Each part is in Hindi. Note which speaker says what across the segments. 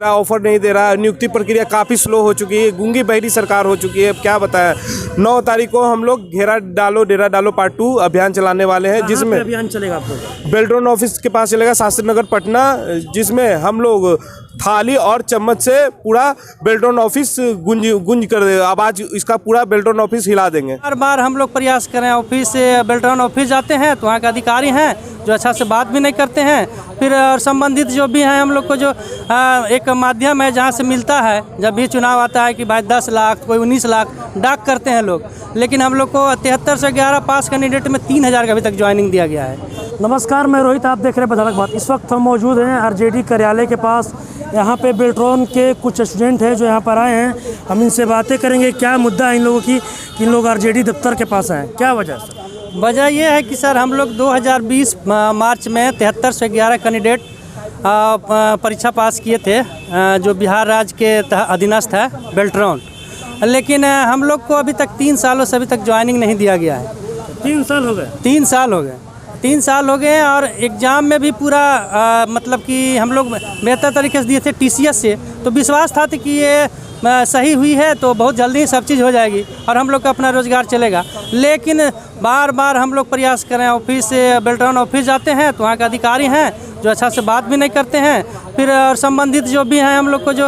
Speaker 1: ऑफर नहीं दे रहा। नियुक्ति प्रक्रिया काफ़ी स्लो हो चुकी है, गूंगी बहरी सरकार हो चुकी है। अब क्या बताया, 9 तारीख को हम लोग घेरा डालो डेरा डालो पार्ट 2 अभियान चलाने वाले हैं, जिसमें
Speaker 2: अभियान चलेगा आप लोग
Speaker 1: बेल्ट्रॉन ऑफिस के पास चलेगा, शास्त्री नगर पटना, जिसमें हम लोग थाली और चम्मच से पूरा बेल्ट्रॉन ऑफिस गुंज कर देगा। आवाज इसका पूरा बेल्ट्रॉन ऑफिस हिला देंगे।
Speaker 2: बार बार हम लोग प्रयास करें, ऑफिस से बेल्ट्रॉन ऑफिस जाते हैं तो वहाँ के अधिकारी हैं जो अच्छा से बात भी नहीं करते हैं। फिर संबंधित जो भी हैं हम लोग को जो एक माध्यम है जहाँ से मिलता है, जब भी चुनाव आता है कि भाई 10 लाख कोई 19 लाख डाक करते हैं लोग, लेकिन हम लोग को 73 से 11 पास कैंडिडेट में 3000 का अभी तक ज्वाइनिंग दिया गया है।
Speaker 3: नमस्कार, मैं रोहित, आप देख रहे हैं बधाड़क बात। इस वक्त हम मौजूद हैं आरजेडी कार्यालय के पास। यहाँ पे बेल्ट्रॉन के कुछ स्टूडेंट हैं जो यहाँ पर आए हैं। हम इनसे बातें करेंगे क्या मुद्दा है इन लोगों की कि इन लोग आरजेडी दफ्तर के पास आए, क्या वजह है?
Speaker 2: वजह यह है कि सर हम लोग 2020 मार्च में 73 से 11 कैंडिडेट परीक्षा पास किए थे, जो बिहार राज्य के अधीनस्थ है बेल्ट्रॉन, लेकिन हम लोग को अभी तक 3 सालों से अभी तक ज्वाइनिंग नहीं दिया गया है।
Speaker 3: 3 साल हो गए?
Speaker 2: 3 साल हो गए, 3 साल हो गए। और एग्ज़ाम में भी पूरा मतलब कि हम लोग बेहतर तरीके से दिए थे TCS से, तो विश्वास था कि ये सही हुई है तो बहुत जल्दी सब चीज़ हो जाएगी और हम लोग का अपना रोज़गार चलेगा। लेकिन बार बार हम लोग प्रयास करें, ऑफिस से बेल्ट्रॉन ऑफिस जाते हैं तो वहाँ के अधिकारी हैं जो अच्छा से बात भी नहीं करते हैं। फिर संबंधित जो भी हैं हम लोग को जो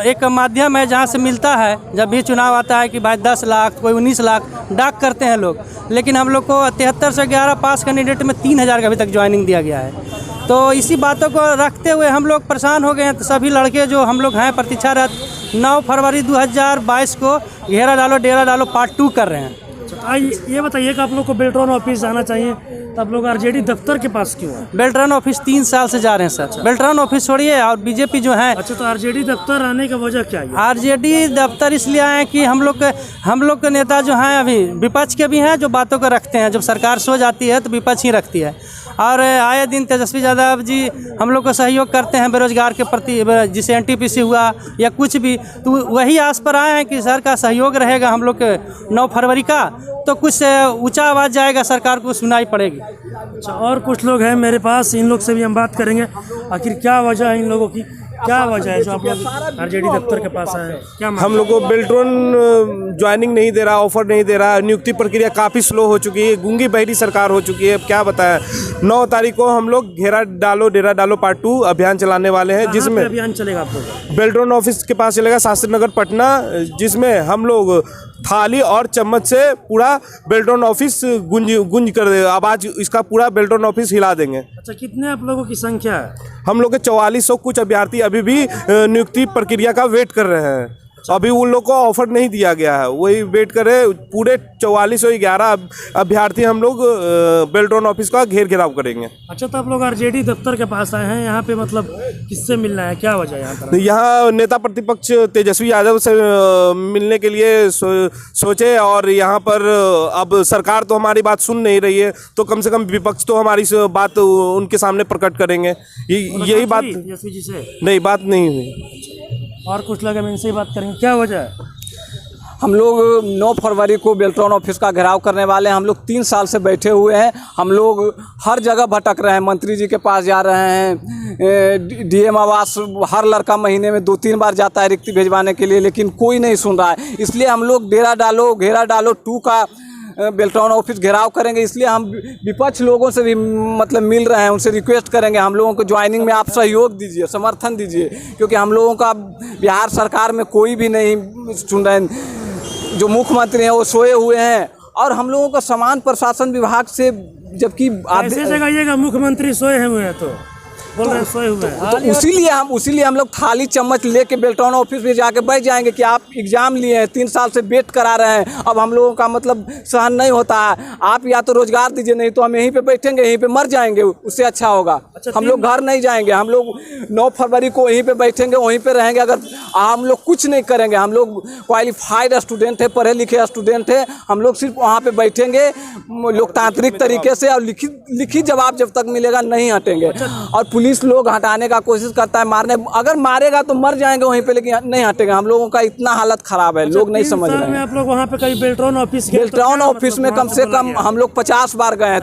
Speaker 2: एक माध्यम है जहाँ से मिलता है, जब भी चुनाव आता है कि भाई 10 लाख कोई 19 लाख डाक करते हैं लोग, लेकिन हम लोग को 73 से 11 पास कैंडिडेट में 3000 का अभी तक ज्वाइनिंग दिया गया है। तो इसी बातों को रखते हुए हम लोग परेशान हो गए हैं। तो सभी लड़के जो हम लोग हैं प्रतीक्षारत 9 फरवरी 2022 को घेरा डालो डेरा डालो पार्ट 2 कर रहे हैं।
Speaker 3: ये बताइए कि आप लोग को बेल्ट्रॉन ऑफिस जाना चाहिए, तो आप लोग आरजेडी दफ्तर के पास क्यों है?
Speaker 2: बेल्ट्रॉन ऑफिस 3 साल से जा रहे हैं सर। अच्छा। बेल्ट्रॉन ऑफिस छोड़िए और बीजेपी जो है।
Speaker 3: अच्छा, तो आरजेडी दफ्तर आने का वजह क्या है?
Speaker 2: आरजेडी दफ्तर इसलिए आए कि हम लोग के नेता जो हैं अभी विपक्ष के भी हैं जो बातों को रखते हैं। जब सरकार सो जाती है तो विपक्ष ही रखती है। और आए दिन तेजस्वी यादव जी हम लोग को सहयोग करते हैं बेरोजगार के प्रति, जिसे NTPC हुआ या कुछ भी, तो वही आस पर आए हैं कि सर का सहयोग रहेगा हम लोग के 9 फरवरी का, तो कुछ ऊंचा आवाज़ जाएगा, सरकार को सुनाई पड़ेगी।
Speaker 3: अच्छा, और कुछ लोग हैं मेरे पास, इन लोग से भी हम बात करेंगे। आखिर क्या वजह है इन लोगों की, क्या वजह है जो आप लोग आरजेडी दफ्तर के पास आए हैं? क्या
Speaker 1: हम लोग को बेल्ट्रॉन ज्वाइनिंग नहीं दे रहा, ऑफर नहीं दे रहा। नियुक्ति प्रक्रिया काफ़ी स्लो हो चुकी है, गूंगी बहरी सरकार हो चुकी है। अब क्या बताया, 9 तारीख को हम लोग घेरा डालो डेरा डालो पार्ट 2 अभियान चलाने वाले हैं, जिसमें
Speaker 3: अभियान चलेगा आप लोग?
Speaker 1: बेल्ट्रॉन ऑफिस के पास चलेगा, शास्त्री नगर पटना, जिसमें हम लोग थाली और चम्मच से पूरा बेल्ट्रॉन ऑफिस गुंज कर देगा। आवाज इसका पूरा बेल्ट्रॉन ऑफिस हिला देंगे।
Speaker 3: अच्छा, कितने आप लोगों की संख्या है?
Speaker 1: हम लोग के 4400 कुछ अभ्यर्थी अभी भी नियुक्ति प्रक्रिया का वेट कर रहे हैं। अभी उन लोग को ऑफर नहीं दिया गया है, वही वेट कर रहे। पूरे 4411 अभ्यर्थी हम लोग बेल्ट्रॉन ऑफिस का घेराव करेंगे।
Speaker 3: अच्छा, तो आप लोग आरजेडी दफ्तर के पास आए हैं, यहाँ पे मतलब किससे मिलना है, क्या वजह है यहाँ पर?
Speaker 1: यहाँ नेता प्रतिपक्ष तेजस्वी यादव से मिलने के लिए सोचे, और यहाँ पर अब सरकार तो हमारी बात सुन नहीं रही है, तो कम से कम विपक्ष तो हमारी बात उनके सामने प्रकट करेंगे। यही बात
Speaker 3: तेजस्वी जी से
Speaker 1: नहीं, बात नहीं हुई।
Speaker 3: और कुछ लोग हम इनसे ही बात करेंगे, क्या वजह है?
Speaker 4: हम लोग 9 फरवरी को बेल्ट्रॉन ऑफिस का घेराव करने वाले हैं। हम लोग 3 साल से बैठे हुए हैं। हम लोग हर जगह भटक रहे हैं, मंत्री जी के पास जा रहे हैं, DM आवास हर लड़का महीने में 2-3 बार जाता है रिक्ति भिजवाने के लिए, लेकिन कोई नहीं सुन रहा है। इसलिए हम लोग डेरा डालो घेरा डालो 2 का बेल्ट्रॉन ऑफिस घेराव करेंगे। इसलिए हम विपक्ष लोगों से भी मतलब मिल रहे हैं, उनसे रिक्वेस्ट करेंगे हम लोगों को ज्वाइनिंग में आप सहयोग दीजिए, समर्थन दीजिए, क्योंकि हम लोगों का बिहार सरकार में कोई भी नहीं सुन रहे हैं। जो मुख्यमंत्री हैं वो सोए हुए हैं, और हम लोगों का समान प्रशासन विभाग से, जबकि
Speaker 3: ऐसे जगह मुख्यमंत्री सोए हुए हैं तो बोल रहे हैं सोए हुए हैं।
Speaker 4: तो उसीलिए हम लोग थाली चम्मच लेके बेल्ट्रॉन ऑफिस में जाके बैठ जाएंगे कि आप एग्जाम लिए हैं, 3 साल से वेट करा रहे हैं, अब हम लोगों का मतलब सहन नहीं होता है। आप या तो रोजगार दीजिए, नहीं तो हम यहीं पे बैठेंगे, यहीं पे मर जाएंगे, उससे अच्छा होगा।
Speaker 3: अच्छा,
Speaker 4: हम लोग घर नहीं जाएंगे, हम लोग 9 फरवरी को यहीं पे बैठेंगे, वहीं पे रहेंगे। अगर हम लोग कुछ नहीं करेंगे, हम लोग क्वालिफाइड स्टूडेंट है, पढ़े लिखे स्टूडेंट है, हम लोग सिर्फ वहाँ पे बैठेंगे लोकतांत्रिक तरीके से, और लिखित जवाब जब तक मिलेगा नहीं हटेंगे। और पुलिस पुलिस लोग हटाने का कोशिश करता है, मारने, अगर मारेगा तो मर जाएंगे वहीं पे, लेकिन नहीं हटेगा। हम लोगों का इतना हालत खराब है, लोग नहीं समझ रहे हैं।
Speaker 3: आप लोग वहाँ पे कहीं बेल्ट्रॉन ऑफिस गए?
Speaker 4: बेल्ट्रॉन ऑफिस में कम से कम हम लोग 50 बार गए हैं,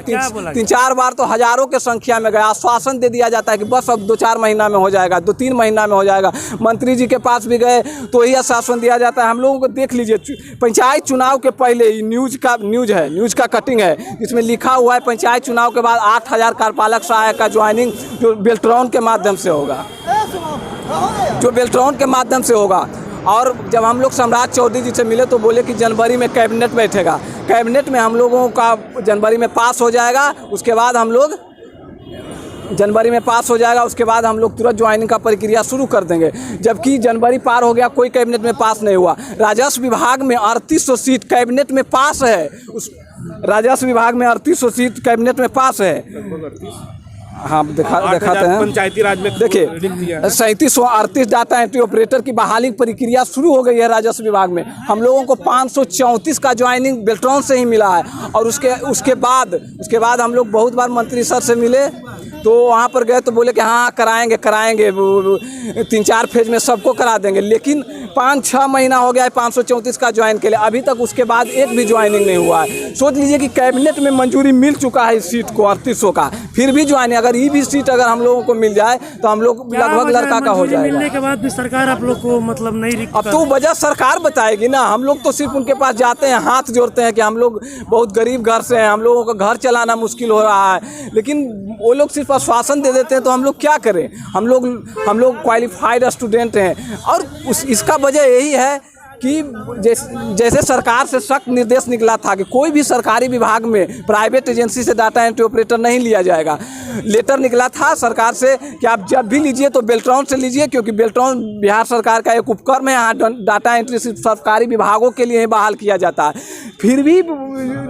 Speaker 4: 3-4 बार तो हजारों के संख्या में गए। आश्वासन दे दिया जाता है कि बस अब 2-4 महीना में हो जाएगा, 2-3 महीना में हो जाएगा। मंत्री जी के पास भी गए तो यही आश्वासन दिया जाता है। हम लोगों को देख लीजिए, पंचायत चुनाव के पहले न्यूज का कटिंग है, इसमें लिखा हुआ है पंचायत चुनाव के बाद 8000 कार्यपालक सहायक का ज्वाइनिंग जो बेल्ट्रॉन के माध्यम से होगा, और जब हम लोग सम्राट चौधरी जी से मिले तो बोले कि जनवरी में कैबिनेट बैठेगा, कैबिनेट में हम लोगों का जनवरी में पास हो जाएगा, उसके बाद हम लोग तुरंत ज्वाइनिंग का प्रक्रिया शुरू कर देंगे। जबकि जनवरी पार हो गया, कोई कैबिनेट में पास नहीं हुआ। राजस्व विभाग में 3800 सीट कैबिनेट में पास है, राजस्व विभाग में 3800 सीट कैबिनेट में पास है। हाँ, दिखाते हैं
Speaker 1: पंचायती राज में।
Speaker 4: देखिए 3738 डाटा एंट्री ऑपरेटर की बहाली प्रक्रिया शुरू हो गई है राजस्व विभाग में। हम लोगों को 534 का ज्वाइनिंग बेल्ट्रॉन से ही मिला है, और उसके बाद हम लोग बहुत बार मंत्री सर से मिले तो वहाँ पर गए तो बोले कि हाँ कराएंगे 3-4 फेज में सबको करा देंगे। लेकिन 5-6 महीना हो गया है 534 का ज्वाइन के लिए, अभी तक उसके बाद एक भी ज्वाइनिंग नहीं हुआ है। सोच लीजिए कि कैबिनेट में मंजूरी मिल चुका है इस सीट को 3800 का, फिर भी ज्वाइनिंग, अगर ये भी सीट अगर हम लोगों को मिल जाए तो हम लोग लगभग लड़का का हो जाएगा।
Speaker 3: मिलने के बाद भी सरकार आप लोग को मतलब नहीं,
Speaker 4: अब तो वजह सरकार बताएगी ना। हम लोग तो सिर्फ उनके पास जाते हैं, हाथ जोड़ते हैं कि हम लोग बहुत गरीब घर से हैं, हम लोगों को घर चलाना मुश्किल हो रहा है, लेकिन वो लोग सिर्फ आश्वासन दे देते हैं तो हम लोग क्या करें। हम लोग क्वालिफाइड स्टूडेंट हैं, और इसका वजह यही है कि जैसे सरकार से सख्त निर्देश निकला था कि कोई भी सरकारी विभाग में प्राइवेट एजेंसी से डाटा एंट्री ऑपरेटर नहीं लिया जाएगा। लेटर निकला था सरकार से कि आप जब भी लीजिए तो बेल्ट्रॉन से लीजिए, क्योंकि बेल्ट्रॉन बिहार सरकार का एक उपक्रम है, यहाँ डाटा एंट्री सिर्फ सरकारी विभागों के लिए ही बहाल किया जाता है। फिर भी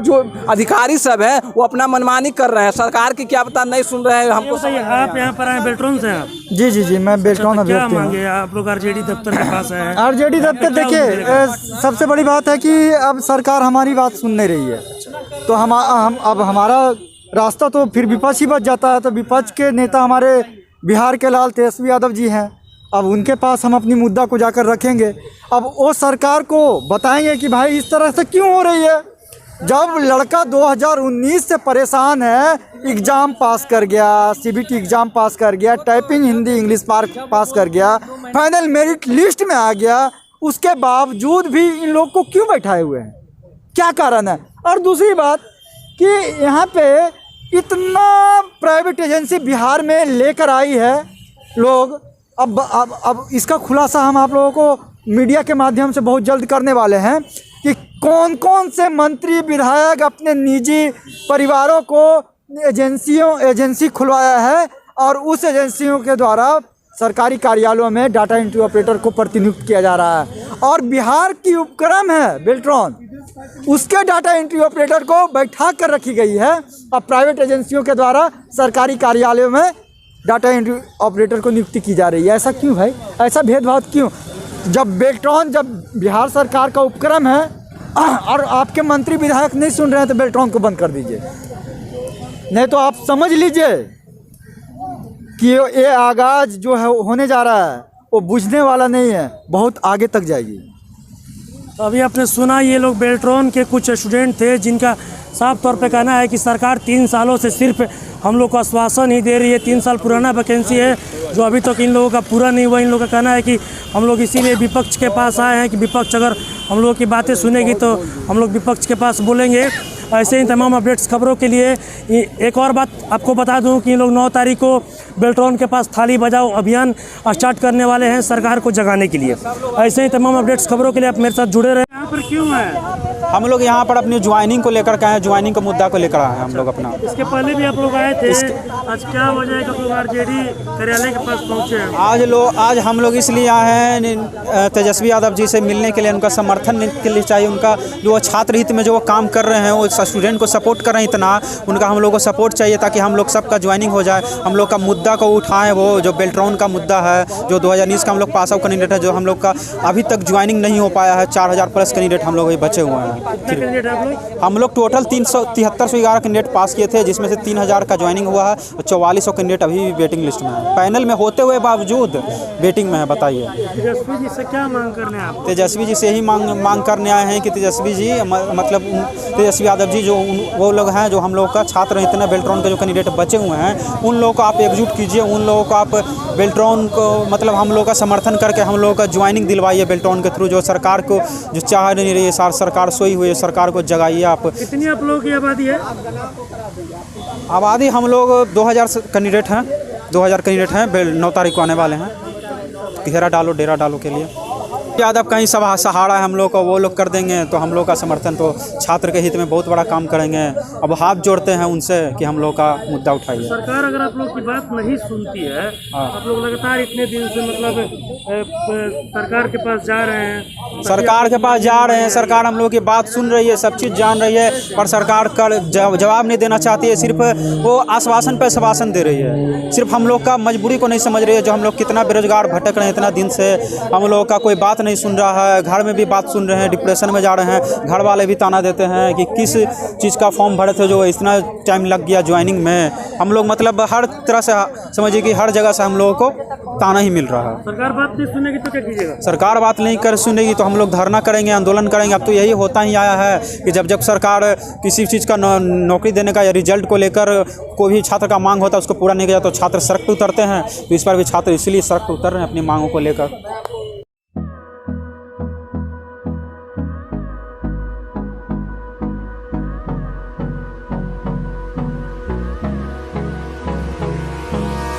Speaker 4: जो अधिकारी सब हैं वो अपना मनमानी कर रहे हैं, सरकार की क्या पता नहीं सुन रहे हैं हमको।
Speaker 3: आप यहाँ पर आए बेल्ट्रॉन से? आप
Speaker 5: जी मैं बेल्ट्रॉन
Speaker 3: क्या मांगे आप लोग? आरजेडी दफ्तर के पास आए?
Speaker 5: आरजेडी दफ्तर, देखिए सबसे बड़ी बात है कि अब सरकार हमारी बात सुन नहीं रही है, तो हम अब हमारा रास्ता तो फिर विपक्ष ही बच जाता है। तो विपक्ष के नेता हमारे बिहार के लाल तेजस्वी यादव जी हैं, अब उनके पास हम अपनी मुद्दा को जाकर रखेंगे। अब वो सरकार को बताएंगे कि भाई इस तरह से क्यों हो रही है। जब लड़का 2019 से परेशान है, एग्ज़ाम पास कर गया, सीबीटी एग्ज़ाम पास कर गया, टाइपिंग हिंदी इंग्लिश पास कर गया, फाइनल मेरिट लिस्ट में आ गया, उसके बावजूद भी इन लोग को क्यों बैठाए हुए हैं, क्या कारण है? और दूसरी बात कि यहाँ पे इतना प्राइवेट एजेंसी बिहार में लेकर आई है लोग, अब इसका खुलासा हम आप लोगों को मीडिया के माध्यम से बहुत जल्द करने वाले हैं कि कौन कौन से मंत्री विधायक अपने निजी परिवारों को एजेंसी खुलवाया है, और उस एजेंसियों के द्वारा सरकारी कार्यालयों में डाटा एंट्री ऑपरेटर को प्रतिनियुक्त किया जा रहा है। और बिहार की उपक्रम है बेल्ट्रॉन, उसके डाटा एंट्री ऑपरेटर को बैठा कर रखी गई है, और प्राइवेट एजेंसियों के द्वारा सरकारी कार्यालयों में डाटा एंट्री ऑपरेटर को नियुक्ति की जा रही है। ऐसा क्यों भाई, ऐसा भेदभाव क्यों? जब बेल्ट्रॉन जब बिहार सरकार का उपक्रम है और आपके मंत्री विधायक नहीं सुन रहे हैं तो बेल्ट्रॉन को बंद कर दीजिए, नहीं तो आप समझ लीजिए कि ये आगाज जो है होने जा रहा है वो बुझने वाला नहीं है, बहुत आगे तक जाएगी।
Speaker 3: तो अभी आपने सुना ये लोग बेल्ट्रॉन के कुछ स्टूडेंट थे जिनका साफ तौर पे कहना है कि सरकार 3 सालों से सिर्फ हम लोग को आश्वासन ही दे रही है। 3 साल पुराना वैकेंसी है जो अभी तक इन लोगों का पूरा नहीं हुआ। इन लोगों का कहना है कि हम लोग इसीलिए विपक्ष के पास आए हैं कि विपक्ष अगर हम लोग की बातें सुनेगी तो हम लोग विपक्ष के पास बोलेंगे। ऐसे ही तमाम अपडेट्स खबरों के लिए एक और बात आपको बता दूं कि ये लोग 9 तारीख को बेल्ट्रॉन के पास थाली बजाओ अभियान स्टार्ट करने वाले हैं सरकार को जगाने के लिए। ऐसे ही तमाम अपडेट्स खबरों के लिए आप मेरे साथ जुड़े रहे। यहाँ पर क्यों है?
Speaker 6: हम लोग यहाँ पर अपनी ज्वाइनिंग को लेकर के आए, ज्वाइनिंग का मुद्दा को लेकर आए हम लोग अपना।
Speaker 3: इसके पहले भी आप लोग आए थे, आज क्या वजह है कि आप लोग आरजेडी कार्यालय के पास पहुँचे हैं?
Speaker 6: आज हम लोग इसलिए आए हैं तेजस्वी यादव जी से मिलने के लिए, उनका समर्थन के लिए चाहिए। उनका जो छात्र हित में जो वो काम कर रहे हैं, वो स्टूडेंट को सपोर्ट कर रहे हैं, इतना उनका हम लोग को सपोर्ट चाहिए ताकि हम लोग सबका ज्वाइनिंग हो जाए। हम लोग का मुद्दा को उठाएं, वो जो बेल्ट्रॉन का मुद्दा है, जो 2019 का हम लोग पास आउट कैंडिडेट है, जो हम लोग का अभी तक ज्वाइनिंग नहीं हो पाया है। 4000 प्लस कैंडिडेट हम लोग बचे हुए हैं। हैं।
Speaker 3: कितने कैंडिडेट आप लोग?
Speaker 6: हम लोग टोटल 37311 कैंडिडेट पास किए थे, जिसमें से 3000 का ज्वाइनिंग हुआ है और 4400 कैंडिडेट अभी भी वेटिंग लिस्ट में है। पैनल में होते हुए बावजूद वेटिंग में है। बताइए
Speaker 3: तेजस्वी जी से क्या मांग करने आप?
Speaker 6: तेजस्वी जी से ही मांग करने आए हैं कि तेजस्वी जी मतलब तेजस्वी यादव जी जो वो लोग हैं जो हम लोग का छात्र इतने बेल्ट्रॉन के जो कैंडिडेट बचे हुए हैं, उन लोगों को आप एकजुट कीजिए, उन लोगों को आप बेल्ट्रॉन को मतलब हम लोग का समर्थन करके हम लोगों का ज्वाइनिंग दिलवाइए बेल्ट्रॉन के थ्रू। जो सरकार को जो चाह नहीं रही है, सरकार सोई हुई है, सरकार को जगाइए आप।
Speaker 3: कितनी आप लोगों की आबादी है?
Speaker 6: आबादी हम लोग 2000 कैंडिडेट हैं, 2000 कैंडिडेट हैं। 9 तारीख को आने वाले हैं। घेरा डालो, डेरा डालो के लिए यादव कहीं सहारा है हम लोग को, वो लोग कर देंगे तो हम लोग का समर्थन तो छात्र के हित में बहुत बड़ा काम करेंगे। अब हाथ जोड़ते हैं उनसे कि हम लोग का मुद्दा उठाइए।
Speaker 3: सरकार अगर आप लोग की बात नहीं सुनती है, आप लोग लगातार इतने दिन से मतलब सरकार के पास जा रहे हैं, सरकार हम लोग की बात सुन रही है, सब चीज़ जान रही है, पर सरकार का जवाब नहीं देना चाहती है। सिर्फ वो आश्वासन पर आश्वासन दे रही है, सिर्फ हम लोग का मजबूरी को नहीं समझ रही है। जो हम लोग कितना बेरोजगार भटक रहे हैं इतना दिन से, हम लोग का कोई बात नहीं सुन रहा है। घर में भी बात सुन रहे हैं, डिप्रेशन में जा रहे हैं। घर वाले भी ताना देते हैं कि किस चीज़ का फॉर्म भरे थे जो इतना टाइम लग गया ज्वाइनिंग में। हम लोग मतलब हर तरह से समझिए कि हर जगह से हम लोगों को ताना ही मिल रहा है। सरकार बात नहीं सुनेगी तो क्या कीजिएगा?
Speaker 6: सरकार बात नहीं कर सुनेगी तो हम लोग धरना करेंगे, आंदोलन करेंगे। अब तो यही होता ही आया है कि जब सरकार किसी चीज़ का नौकरी देने का या रिजल्ट को लेकर कोई भी छात्र का मांग होता है उसको पूरा नहीं किया तो छात्र सड़क पर उतरते हैं। तो इस पर भी छात्र इसलिए सड़क पर उतर रहे हैं अपनी मांगों को लेकर।